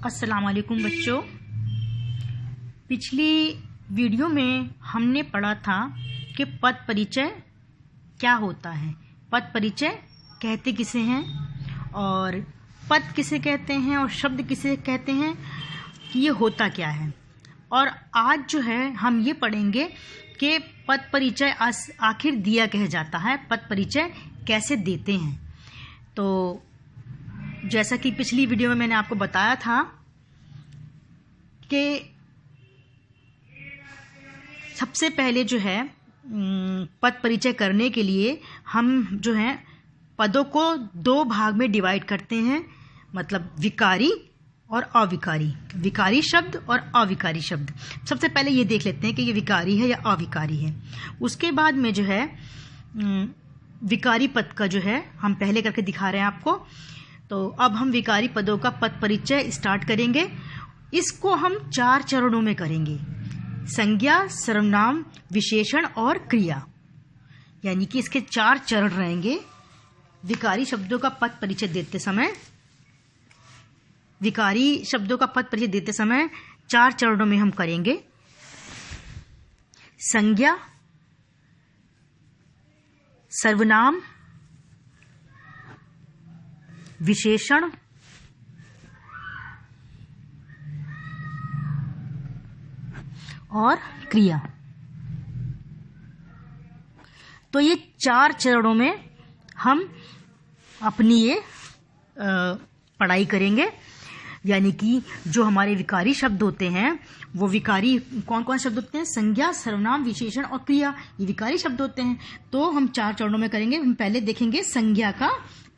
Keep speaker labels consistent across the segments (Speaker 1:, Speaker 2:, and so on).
Speaker 1: अस्सलाम वालेकुम बच्चों। पिछली वीडियो में हमने पढ़ा था कि पद परिचय क्या होता है, पद परिचय कहते किसे हैं और पद किसे कहते हैं और शब्द किसे कहते हैं, कि ये होता क्या है। और आज जो है हम ये पढ़ेंगे कि पद परिचय आखिर दिया कह जाता है, पद परिचय कैसे देते हैं। तो जैसा कि पिछली वीडियो में मैंने आपको बताया था कि सबसे पहले जो है पद परिचय करने के लिए हम जो है पदों को दो भाग में डिवाइड करते हैं, मतलब विकारी और अविकारी, विकारी शब्द और अविकारी शब्द। सबसे पहले ये देख लेते हैं कि ये विकारी है या अविकारी है। उसके बाद में जो है विकारी पद का जो है हम पहले करके दिखा रहे हैं आपको। तो अब हम विकारी पदों का पद परिचय स्टार्ट करेंगे। इसको हम 4 चरणों में करेंगे, संज्ञा, सर्वनाम, विशेषण और क्रिया, यानी कि इसके 4 चरण रहेंगे। विकारी शब्दों का पद परिचय देते समय, विकारी शब्दों का पद परिचय देते समय 4 चरणों में हम करेंगे। संज्ञा, सर्वनाम, विशेषण और क्रिया। तो ये 4 चरणों में हम अपनी ये पढ़ाई करेंगे। यानी कि जो हमारे विकारी शब्द होते हैं, वो विकारी कौन कौन शब्द होते हैं? संज्ञा, सर्वनाम, विशेषण और क्रिया, ये विकारी शब्द होते हैं। तो हम 4 चरणों में करेंगे। हम पहले देखेंगे संज्ञा का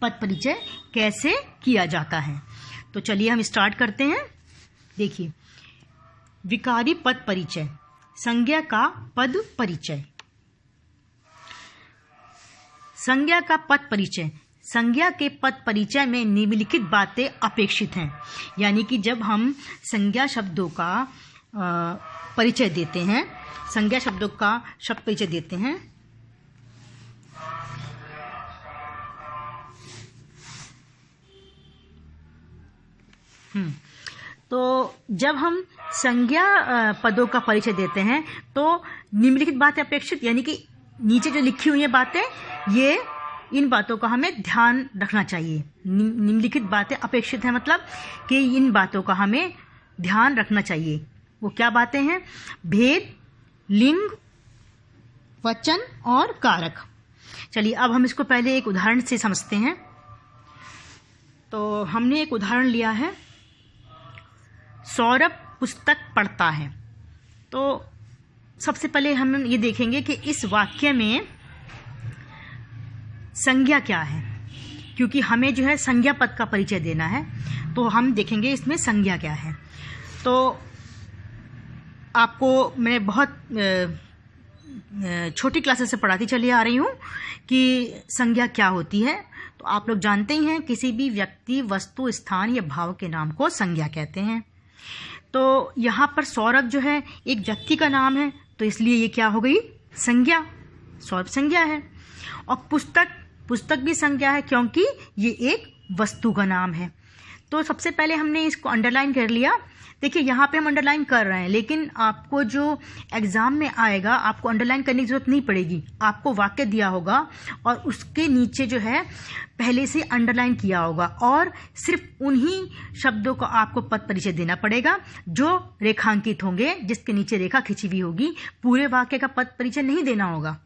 Speaker 1: पद परिचय कैसे किया जाता है। तो चलिए हम स्टार्ट करते हैं। देखिए, विकारी पद परिचय, संज्ञा का पद परिचय। संज्ञा का पद परिचय, संज्ञा के पद परिचय में निम्नलिखित बातें अपेक्षित हैं। यानी कि जब हम संज्ञा शब्दों का परिचय देते हैं, संज्ञा शब्दों का शब्द परिचय देते हैं, तो जब हम संज्ञा पदों का परिचय देते हैं तो निम्नलिखित बातें अपेक्षित, यानी कि नीचे जो लिखी हुई है बातें, ये इन बातों का हमें ध्यान रखना चाहिए। निम्नलिखित बातें अपेक्षित है, मतलब कि इन बातों का हमें ध्यान रखना चाहिए। वो क्या बातें हैं? भेद, लिंग, वचन और कारक। चलिए अब हम इसको पहले एक उदाहरण से समझते हैं। तो हमने एक उदाहरण लिया है, सौरभ पुस्तक पढ़ता है। तो सबसे पहले हम ये देखेंगे कि इस वाक्य में संज्ञा क्या है, क्योंकि हमें जो है संज्ञा पद का परिचय देना है। तो हम देखेंगे इसमें संज्ञा क्या है। तो आपको मैं बहुत छोटी क्लासेस से पढ़ाती चली आ रही हूँ कि संज्ञा क्या होती है। तो आप लोग जानते ही हैं, किसी भी व्यक्ति, वस्तु, स्थान या भाव के नाम को संज्ञा कहते हैं। तो यहाँ पर सौरभ जो है एक व्यक्ति का नाम है, तो इसलिए ये क्या हो गई? संज्ञा, सौरभ संज्ञा है। और पुस्तक भी संज्ञा है, क्योंकि ये एक वस्तु का नाम है। तो सबसे पहले हमने इसको अंडरलाइन कर लिया। देखिए यहाँ पे हम अंडरलाइन कर रहे हैं, लेकिन आपको जो एग्जाम में आएगा आपको अंडरलाइन करने की जरूरत नहीं पड़ेगी। आपको वाक्य दिया होगा और उसके नीचे जो है पहले से अंडरलाइन किया होगा, और सिर्फ उन्हीं शब्दों को आपको पद परिचय देना पड़ेगा जो रेखांकित होंगे, जिसके नीचे रेखा खिंची हुई होगी। पूरे वाक्य का पद परिचय नहीं देना होगा,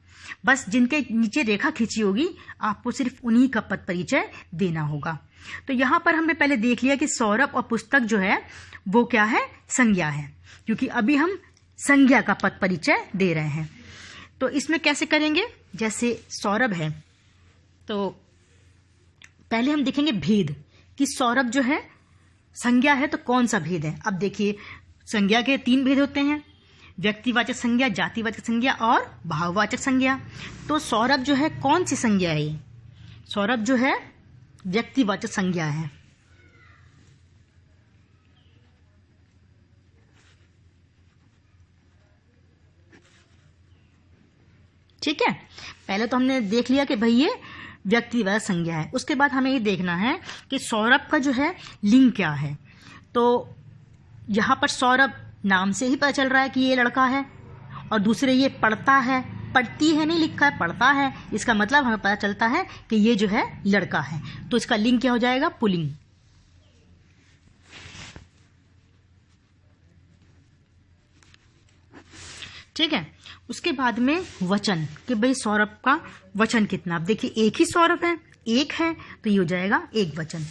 Speaker 1: बस जिनके नीचे रेखा खिंची होगी आपको सिर्फ उन्हीं का पद परिचय देना होगा। तो यहाँ पर हमने पहले देख लिया कि सौरभ और पुस्तक जो है वो क्या है? संज्ञा है, क्योंकि अभी हम संज्ञा का पद परिचय दे रहे हैं। तो इसमें कैसे करेंगे? जैसे सौरभ है, तो पहले हम देखेंगे भेद, कि सौरभ जो है संज्ञा है तो कौन सा भेद है। अब देखिए, संज्ञा के 3 भेद होते हैं, व्यक्तिवाचक संज्ञा, जातिवाचक संज्ञा और भाववाचक संज्ञा। तो सौरभ जो है कौन सी संज्ञा है? ये सौरभ जो है व्यक्तिवाचक संज्ञा है। ठीक है, पहले तो हमने देख लिया कि भाई ये व्यक्तिवाचक संज्ञा है। उसके बाद हमें ये देखना है कि सौरभ का जो है लिंग क्या है। तो यहाँ पर सौरभ नाम से ही पता चल रहा है कि ये लड़का है, और दूसरे ये पढ़ता है, पढ़ती है नहीं लिखा है, पढ़ता है, इसका मतलब हमें पता चलता है कि ये जो है लड़का है। तो इसका लिंग क्या हो जाएगा? पुल्लिंग। ठीक है। उसके बाद में वचन, कि भाई सौरभ का वचन कितना। अब देखिए एक ही सौरभ है, एक है, तो ये हो जाएगा एक वचन।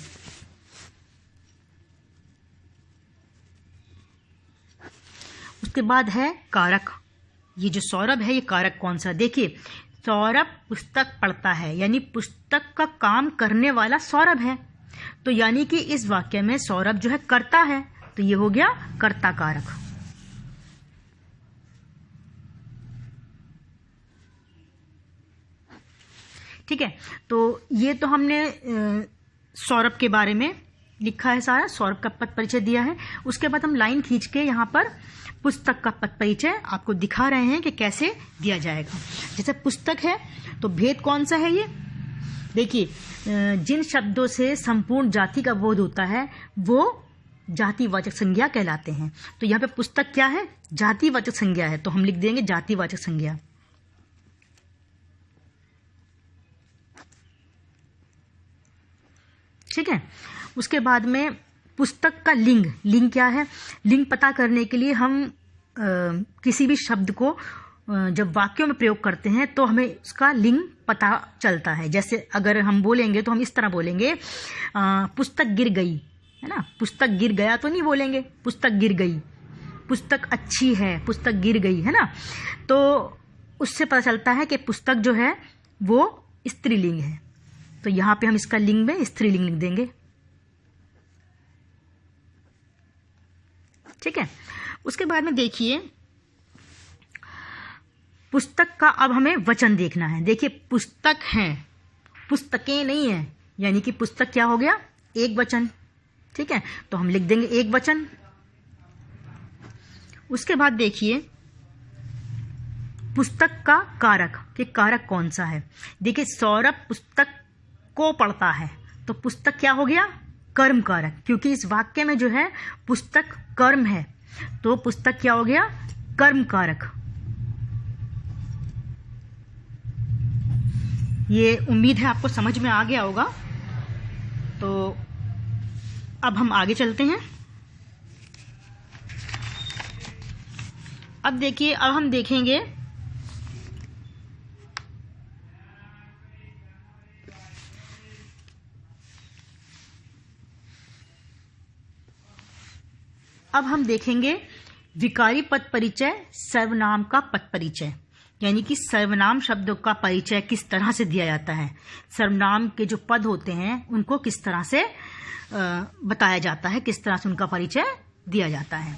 Speaker 1: उसके बाद है कारक। ये जो सौरभ है ये कारक कौन सा? देखिए सौरभ पुस्तक पढ़ता है, यानी पुस्तक का काम करने वाला सौरभ है। तो यानी कि इस वाक्य में सौरभ जो है करता है, तो ये हो गया कर्ता कारक। ठीक है। तो ये तो हमने सौरभ के बारे में लिखा है, सारा सौरभ का पद परिचय दिया है। उसके बाद हम लाइन खींच के यहाँ पर पुस्तक का पद परिचय आपको दिखा रहे हैं कि कैसे दिया जाएगा। जैसे पुस्तक है तो भेद कौन सा है? ये देखिए, जिन शब्दों से संपूर्ण जाति का बोध होता है वो जातिवाचक संज्ञा कहलाते हैं। तो यहाँ पे पुस्तक क्या है? जातिवाचक संज्ञा है, तो हम लिख देंगे जातिवाचक संज्ञा। ठीक है। उसके बाद में पुस्तक का लिंग। लिंग क्या है? लिंग पता करने के लिए हम किसी भी शब्द को जब वाक्यों में प्रयोग करते हैं तो हमें उसका लिंग पता चलता है। जैसे अगर हम बोलेंगे तो हम इस तरह बोलेंगे, पुस्तक गिर गई, है ना। पुस्तक गिर गया तो नहीं बोलेंगे, पुस्तक गिर गई। पुस्तक अच्छी है, पुस्तक गिर गई, है ना। तो उससे पता चलता है कि पुस्तक जो है वो स्त्रीलिंग है। तो यहाँ पे हम इसका लिंग में स्त्रीलिंग लिख देंगे। ठीक है। उसके बाद में देखिए पुस्तक का अब हमें वचन देखना है। देखिए पुस्तक हैं, पुस्तकें नहीं है, यानी कि पुस्तक क्या हो गया? एक वचन। ठीक है, तो हम लिख देंगे एक वचन। उसके बाद देखिए पुस्तक का कारक, कि कारक कौन सा है। देखिए सौरभ पुस्तक को पढ़ता है, तो पुस्तक क्या हो गया? कर्म कारक, क्योंकि इस वाक्य में जो है पुस्तक कर्म है, तो पुस्तक क्या हो गया? कर्म कारक। ये उम्मीद है आपको समझ में आ गया होगा। तो अब हम आगे चलते हैं। अब देखिए, अब हम देखेंगे विकारी पद परिचय, सर्वनाम का पद परिचय, यानी कि सर्वनाम शब्दों का परिचय किस तरह से दिया जाता है। सर्वनाम के जो पद होते हैं उनको किस तरह से बताया जाता है, किस तरह से उनका परिचय दिया जाता है।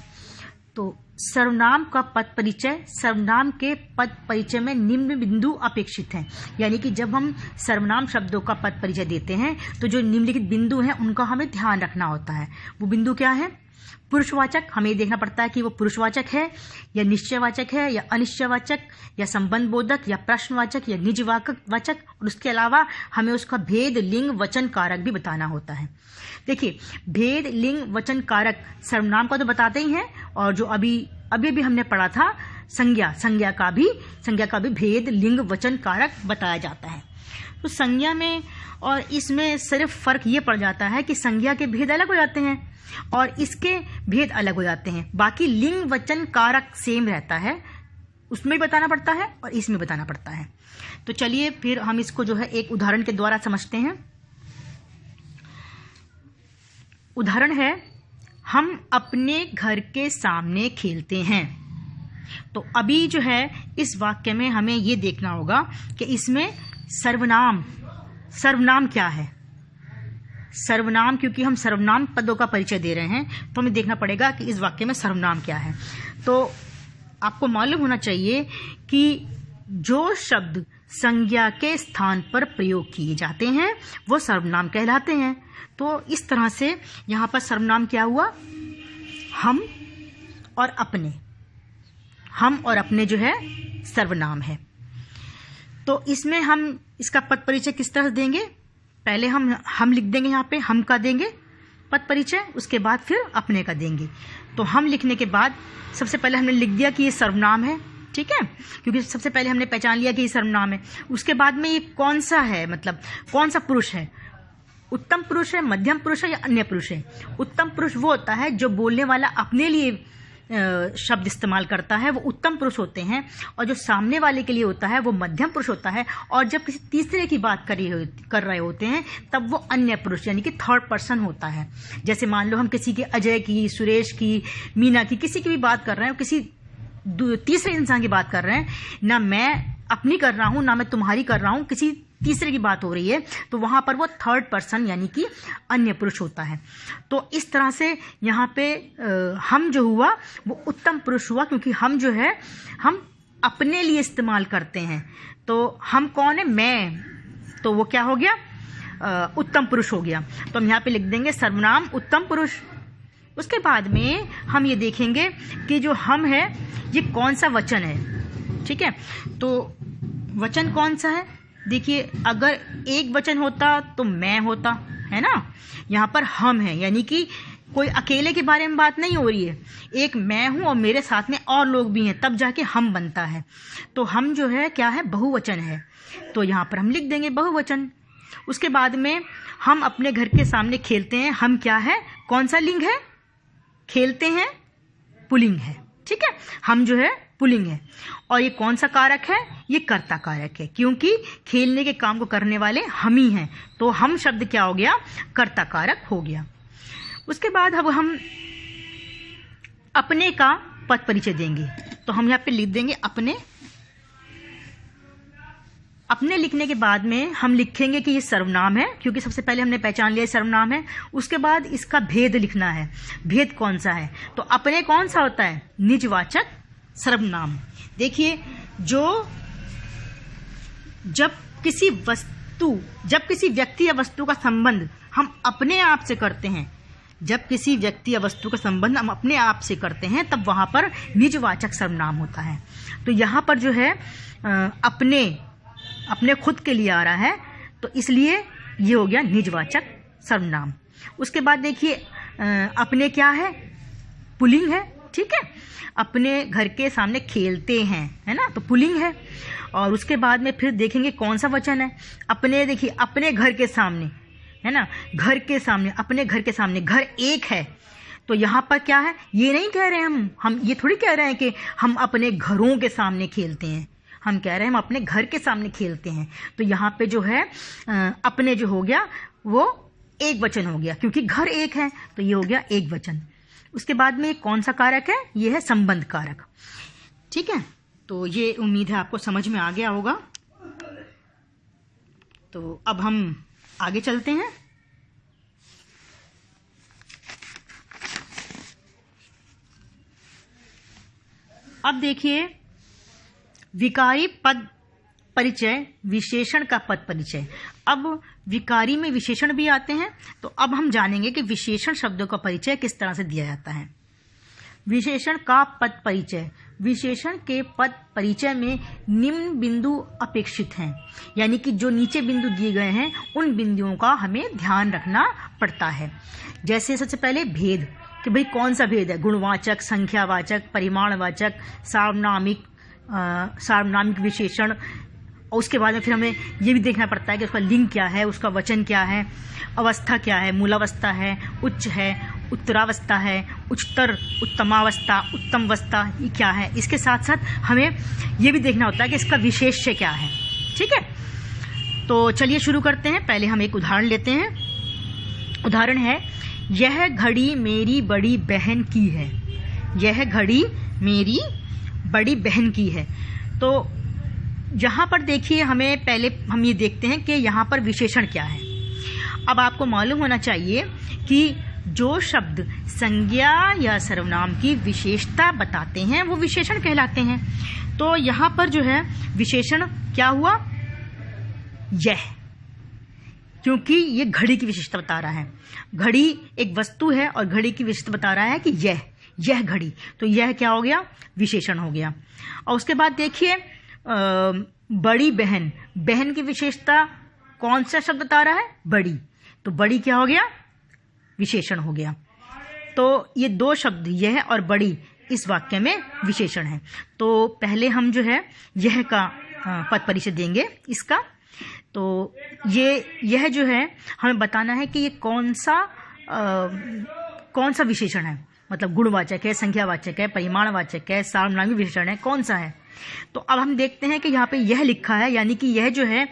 Speaker 1: तो सर्वनाम का पद परिचय, सर्वनाम के पद परिचय में निम्न बिंदु अपेक्षित हैं। यानी कि जब हम सर्वनाम शब्दों का पद परिचय देते हैं तो जो निम्नलिखित बिंदु हैं उनका हमें ध्यान रखना होता है। वो बिंदु क्या है? पुरुषवाचक, हमें देखना पड़ता है कि वो पुरुषवाचक है या निश्चयवाचक है या अनिश्चयवाचक या संबंध बोधक या प्रश्नवाचक या निजवाचक, और उसके अलावा हमें उसका भेद, लिंग, वचन, कारक भी बताना होता है। देखिए भेद, लिंग, वचन, कारक सर्वनाम का तो बताते ही हैं, और जो अभी हमने पढ़ा था संज्ञा का भी भेद, लिंग, वचन, कारक बताया जाता है। तो संज्ञा में और इसमें सिर्फ फर्क ये पड़ जाता है कि संज्ञा के भेद अलग हो जाते हैं और इसके भेद अलग हो जाते हैं। बाकी लिंग, वचन, कारक सेम रहता है, उसमें बताना पड़ता है और इसमें बताना पड़ता है। तो चलिए फिर हम इसको जो है एक उदाहरण के द्वारा समझते हैं। उदाहरण है, हम अपने घर के सामने खेलते हैं। तो अभी जो है इस वाक्य में हमें ये देखना होगा कि इसमें सर्वनाम क्या है। सर्वनाम, क्योंकि हम सर्वनाम पदों का परिचय दे रहे हैं तो हमें देखना पड़ेगा कि इस वाक्य में सर्वनाम क्या है। तो आपको मालूम होना चाहिए कि जो शब्द संज्ञा के स्थान पर प्रयोग किए जाते हैं वो सर्वनाम कहलाते हैं। तो इस तरह से यहाँ पर सर्वनाम क्या हुआ? हम और अपने जो है सर्वनाम है। तो इसमें हम इसका पद परिचय किस तरह से देंगे? पहले हम लिख देंगे, यहाँ पे हम का देंगे, पद परिचय, उसके बाद फिर अपने का देंगे। तो हम लिखने के बाद सबसे पहले हमने लिख दिया कि ये सर्वनाम है, ठीक है, क्योंकि सबसे पहले हमने पहचान लिया कि ये सर्वनाम है। उसके बाद में ये कौन सा है, मतलब कौन सा पुरुष है, उत्तम पुरुष है, मध्यम पुरुष है या अन्य पुरुष है। उत्तम पुरुष वो होता है जो बोलने वाला अपने लिए शब्द इस्तेमाल करता है, वो उत्तम पुरुष होते हैं। और जो सामने वाले के लिए होता है वो मध्यम पुरुष होता है। और जब किसी तीसरे की बात कर रहे होते हैं तब वो अन्य पुरुष यानी कि थर्ड पर्सन होता है। जैसे मान लो हम किसी की, अजय की, सुरेश की, मीना की, किसी की भी बात कर रहे हैं, किसी तीसरे इंसान की बात कर रहे हैं, ना मैं अपनी कर रहा हूं ना मैं तुम्हारी कर रहा हूं, किसी तीसरे की बात हो रही है, तो वहां पर वो थर्ड पर्सन यानी कि अन्य पुरुष होता है। तो इस तरह से यहाँ पे हम जो हुआ वो उत्तम पुरुष हुआ, क्योंकि हम जो है हम अपने लिए इस्तेमाल करते हैं। तो हम कौन है, मैं, तो वो क्या हो गया, उत्तम पुरुष हो गया। तो हम यहाँ पे लिख देंगे सर्वनाम उत्तम पुरुष। उसके बाद में हम ये देखेंगे कि जो हम है ये कौन सा वचन है, ठीक है। तो वचन कौन सा है, देखिए अगर एक वचन होता तो मैं होता, है ना। यहाँ पर हम है यानी कि कोई अकेले के बारे में बात नहीं हो रही है, एक मैं हूँ और मेरे साथ में और लोग भी हैं, तब जाके हम बनता है। तो हम जो है क्या है, बहुवचन है, तो यहाँ पर हम लिख देंगे बहुवचन। उसके बाद में हम अपने घर के सामने खेलते हैं, हम क्या है, कौन सा लिंग है, खेलते हैं पुल्लिंग है, ठीक है, हम जो है पुल्लिंग है। और ये कौन सा कारक है, ये कर्ता कारक है, क्योंकि खेलने के काम को करने वाले हम ही हैं। तो हम शब्द क्या हो गया, कर्ता कारक हो गया। उसके बाद अब हम अपने का पद परिचय देंगे। तो हम यहाँ पे लिख देंगे अपने। अपने लिखने के बाद में हम लिखेंगे कि ये सर्वनाम है, क्योंकि सबसे पहले हमने पहचान लिया सर्वनाम है। उसके बाद इसका भेद लिखना है, भेद कौन सा है। तो अपने कौन सा होता है, निजवाचक सर्वनाम। देखिए जब किसी व्यक्ति या वस्तु का संबंध हम अपने आप से करते हैं, जब किसी व्यक्ति या वस्तु का संबंध हम अपने आप से करते हैं, तब वहां पर निजवाचक सर्वनाम होता है। तो यहाँ पर जो है अपने खुद के लिए आ रहा है, तो इसलिए ये हो गया निजवाचक सर्वनाम। उसके बाद देखिए अपने क्या है, पुल्लिंग है, ठीक है। अपने घर के सामने खेलते हैं, है ना, तो पुल्लिंग है। और उसके बाद में फिर देखेंगे कौन सा वचन है, अपने। देखिए अपने घर के सामने, है ना, घर के सामने, अपने घर के सामने, घर एक है। तो यहाँ पर क्या है, ये नहीं कह रहे हैं हम ये थोड़ी कह रहे हैं कि हम अपने घरों के सामने खेलते हैं, हम कह रहे हैं हम अपने घर के सामने खेलते हैं। तो यहाँ पे जो है अपने जो हो गया वो एक वचन हो गया, क्योंकि घर एक है, तो ये हो गया एक वचन। उसके बाद में कौन सा कारक है, ये है संबंध कारक, ठीक है। तो ये उम्मीद है आपको समझ में आ गया होगा। तो अब हम आगे चलते हैं। अब देखिए विकारी पद परिचय, विशेषण का पद परिचय। अब विकारी में विशेषण भी आते हैं, तो अब हम जानेंगे कि विशेषण शब्दों का परिचय किस तरह से दिया जाता है। विशेषण का पद परिचय, विशेषण के पद परिचय में निम्न बिंदु अपेक्षित हैं, यानी कि जो नीचे बिंदु दिए गए हैं उन बिंदुओं का हमें ध्यान रखना पड़ता है। जैसे सबसे पहले भेद, कि भाई कौन सा भेद है, गुणवाचक, संख्यावाचक, परिमाणवाचक, सार्वनामिक विशेषण। और उसके बाद में फिर हमें ये भी देखना पड़ता है कि उसका लिंग क्या है, उसका वचन क्या है, अवस्था क्या है, मूलावस्था है, उच्च है, उत्तरावस्था है, उच्चतर, उत्तमावस्था, उत्तमावस्था, ये क्या है। इसके साथ साथ हमें ये भी देखना होता है कि इसका विशेष्य क्या है, ठीक है। तो चलिए शुरू करते हैं। पहले हम एक उदाहरण लेते हैं। उदाहरण है, यह घड़ी मेरी बड़ी बहन की है। यह घड़ी मेरी बड़ी बहन की है। तो यहाँ पर देखिए हमें पहले हम ये देखते हैं कि यहाँ पर विशेषण क्या है। अब आपको मालूम होना चाहिए कि जो शब्द संज्ञा या सर्वनाम की विशेषता बताते हैं वो विशेषण कहलाते हैं। तो यहाँ पर जो है विशेषण क्या हुआ, यह, क्योंकि ये घड़ी की विशेषता बता रहा है। घड़ी एक वस्तु है और घड़ी की विशेषता बता रहा है कि यह घड़ी, तो यह क्या हो गया, विशेषण हो गया। और उसके बाद देखिए बड़ी बहन, बहन की विशेषता कौन सा शब्द बता रहा है, बड़ी, तो बड़ी क्या हो गया, विशेषण हो गया। तो ये दो शब्द यह और बड़ी इस वाक्य में विशेषण है। तो पहले हम जो है यह का पद परिचय देंगे इसका। तो यह जो है हमें बताना है कि ये कौन सा विशेषण है, मतलब गुणवाचक है, संख्यावाचक है, परिमाणवाचक है, सार्वनामिक विशेषण है, कौन सा है। तो अब हम देखते हैं कि यहाँ पे यह लिखा है, यानी कि यह जो है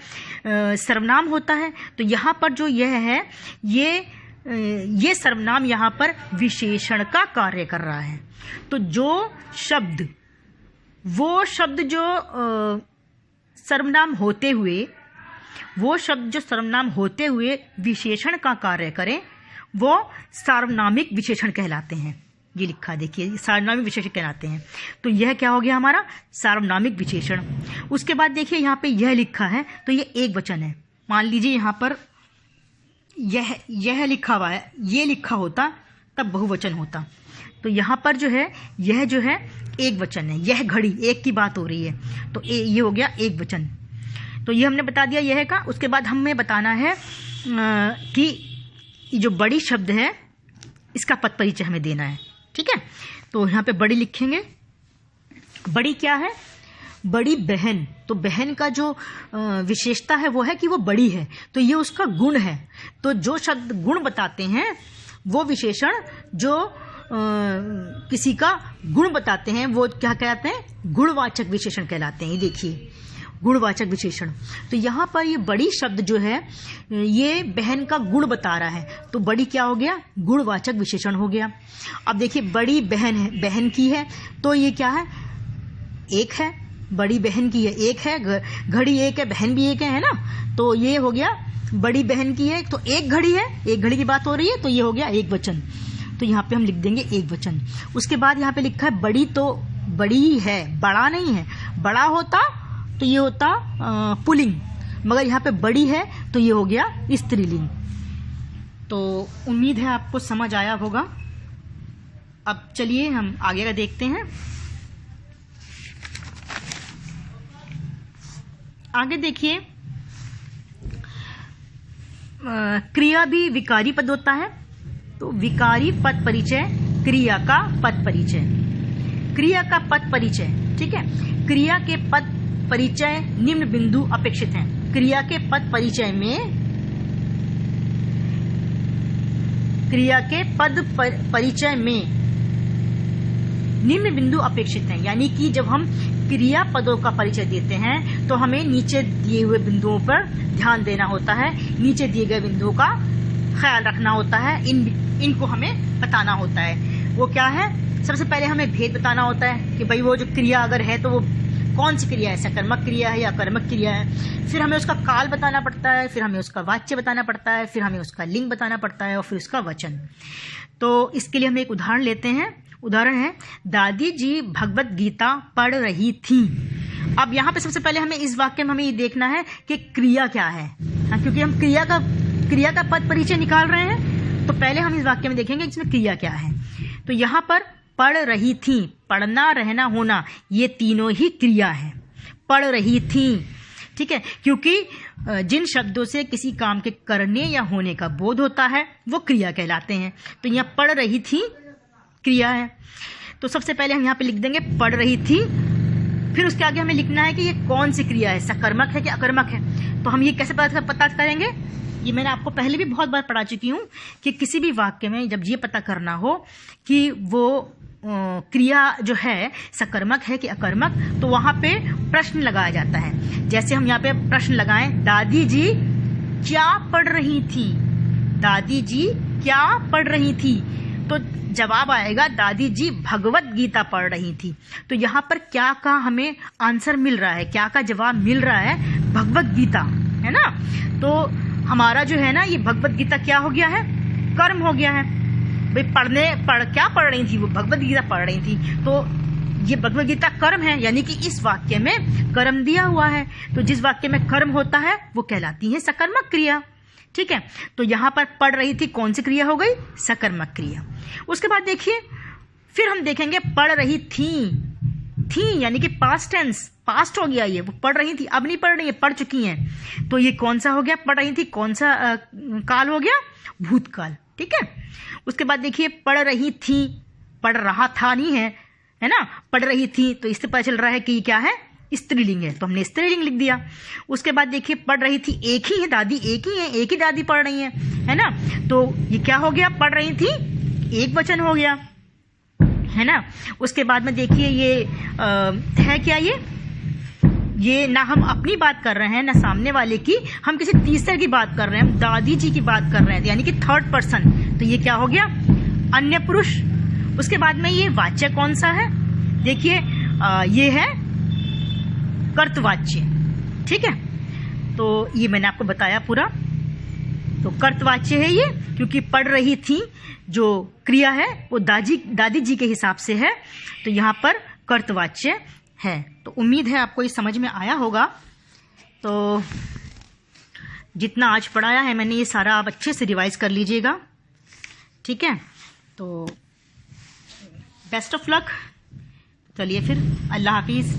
Speaker 1: सर्वनाम होता है। तो यहाँ पर जो यह है ये सर्वनाम यहाँ पर विशेषण का कार्य कर रहा है। तो वो शब्द जो सर्वनाम होते हुए विशेषण का कार्य करें वो सार्वनामिक विशेषण कहलाते हैं। ये लिखा देखिए, सार्वनामिक विशेषण कहलाते हैं। तो यह क्या हो गया हमारा सार्वनामिक विशेषण। उसके बाद देखिए यहाँ पे यह लिखा है, तो ये एक वचन है। मान लीजिए यहाँ पर यह लिखा हुआ है, ये लिखा होता तब बहुवचन होता। तो यहाँ पर जो है यह जो है एक वचन है, यह घड़ी, एक की बात हो रही है, तो ये हो गया एक वचन। तो ये हमने बता दिया यह का। उसके बाद हमें बताना है कि जो बड़ी शब्द है इसका पद परिचय हमें देना है। ठीक है, तो यहाँ पे बड़ी लिखेंगे। बड़ी क्या है? बड़ी बहन। तो बहन का जो विशेषता है वो है कि वो बड़ी है, तो ये उसका गुण है। तो जो शब्द गुण बताते हैं वो विशेषण जो किसी का गुण बताते हैं वो क्या कहलाते हैं? गुणवाचक विशेषण कहलाते हैं। ये देखिए गुणवाचक विशेषण। तो यहाँ पर ये बड़ी शब्द जो है ये बहन का गुण बता रहा है, तो बड़ी क्या हो गया? गुणवाचक विशेषण हो गया। अब देखिए बड़ी बहन है, बहन की है, तो ये क्या है? एक है। बड़ी बहन की है, एक है। घड़ी एक है, बहन भी एक है ना। तो ये हो गया बड़ी बहन की है, तो एक घड़ी है, एक घड़ी की बात हो रही है, तो ये हो गया एक वचन। तो यहाँ पे हम लिख देंगे एक वचन। उसके बाद यहाँ पे लिखा है बड़ी, तो बड़ी ही है, बड़ा नहीं है। बड़ा होता तो ये होता पुल्लिंग, मगर यहाँ पे बड़ी है तो ये हो गया स्त्रीलिंग। तो उम्मीद है आपको समझ आया होगा। अब चलिए हम आगे का देखते हैं। आगे देखिए, क्रिया भी विकारी पद होता है। तो विकारी पद परिचय, क्रिया का पद परिचय। क्रिया का पद परिचय, ठीक है। क्रिया के पद परिचय निम्न बिंदु अपेक्षित हैं। क्रिया के पद परिचय में, क्रिया के पद परिचय में निम्न बिंदु अपेक्षित हैं, यानी कि जब हम क्रिया पदों का परिचय देते हैं तो हमें नीचे दिए हुए बिंदुओं पर ध्यान देना होता है, नीचे दिए गए बिंदुओं का ख्याल रखना होता है, इनको हमें बताना होता है। वो क्या है? सबसे पहले हमें भेद बताना होता है कि भाई वो जो क्रिया अगर है तो वो कौन सी क्रिया है, सकर्मक क्रिया है या कर्मक क्रिया है। फिर हमें उसका काल बताना पड़ता है, फिर हमें उसका वाच्य बताना पड़ता है, फिर हमें उसका लिंग बताना पड़ता है और फिर उसका वचन। तो इसके लिए हम एक उदाहरण लेते हैं। उदाहरण है, दादी जी भगवत गीता पढ़ रही थी। अब यहाँ पे सबसे पहले हमें इस वाक्य में हमें ये देखना है कि क्रिया क्या है, क्योंकि हम क्रिया का पद परिचय निकाल रहे हैं। तो पहले हम इस वाक्य में देखेंगे इसमें क्रिया क्या है। तो यहाँ पर पढ़ रही थी, पढ़ना, रहना, होना, ये तीनों ही क्रिया है। पढ़ रही थी, ठीक है, क्योंकि जिन शब्दों से किसी काम के करने या होने का बोध होता है वो क्रिया कहलाते हैं। तो यहाँ पढ़ रही थी क्रिया है। तो सबसे पहले हम यहाँ पे लिख देंगे पढ़ रही थी। फिर उसके आगे हमें लिखना है कि ये कौन सी क्रिया है, सकर्मक है कि अकर्मक है। तो हम ये कैसे पता करेंगे? ये मैंने आपको पहले भी बहुत बार पढ़ा चुकी हूँ कि किसी भी वाक्य में जब ये पता करना हो कि वो क्रिया जो है सकर्मक है कि अकर्मक, तो वहाँ पे प्रश्न लगाया जाता है। जैसे हम यहाँ पे प्रश्न लगाएं, दादी जी क्या पढ़ रही थी? दादी जी क्या पढ़ रही थी? तो जवाब आएगा दादी जी भगवत गीता पढ़ रही थी। तो यहाँ पर क्या का हमें आंसर मिल रहा है, क्या का जवाब मिल रहा है? भगवत गीता, है ना। तो हमारा जो है ना ये भगवत गीता क्या हो गया है? कर्म हो गया है। भाई क्या पढ़ रही थी? वो भगवत गीता पढ़ रही थी। तो ये भगवत गीता कर्म है, यानी कि इस वाक्य में कर्म दिया हुआ है। तो जिस वाक्य में कर्म होता है वो कहलाती है सकर्मक क्रिया, ठीक है। तो यहाँ पर पढ़ रही थी कौन सी क्रिया हो गई? सकर्मक क्रिया। उसके बाद देखिए, फिर हम देखेंगे पढ़ रही थी यानी कि पास्ट टेंस, पास्ट हो गया। ये वो पढ़ रही थी, अब नहीं पढ़ रही है, पढ़ चुकी हैं। तो ये कौन सा हो गया? पढ़ रही थी, कौन सा काल हो गया? भूतकाल। ठीक है। उसके बाद देखिए पढ़ रही थी, पढ़ रहा था नहीं है, है ना, पढ़ रही थी, तो इससे पता चल रहा है कि ये क्या है, स्त्रीलिंग है, तो हमने स्त्रीलिंग लिख दिया। उसके बाद देखिए पढ़ रही थी, एक ही है दादी, एक ही है, एक ही दादी पढ़ रही है ना, तो ये क्या हो गया, पढ़ रही थी एक वचन हो गया, है ना। उसके बाद में देखिए ये है क्या, ये ना हम अपनी बात कर रहे हैं ना सामने वाले की, हम किसी तीसरे की बात कर रहे हैं, हम दादी जी की बात कर रहे हैं, यानी कि थर्ड पर्सन, तो ये क्या हो गया, अन्य पुरुष। उसके बाद में ये वाच्य कौन सा है, देखिए ये है कर्तवाच्य, ठीक है। तो ये मैंने आपको बताया पूरा, तो कर्तवाच्य है ये, क्योंकि पढ़ रही थी जो क्रिया है वो दादी जी के हिसाब से है, तो यहाँ पर कर्तवाच्य है। तो उम्मीद है आपको ये समझ में आया होगा। तो जितना आज पढ़ाया है मैंने ये सारा आप अच्छे से रिवाइज कर लीजिएगा, ठीक है। तो बेस्ट ऑफ लक, चलिए फिर, अल्लाह हाफिज़।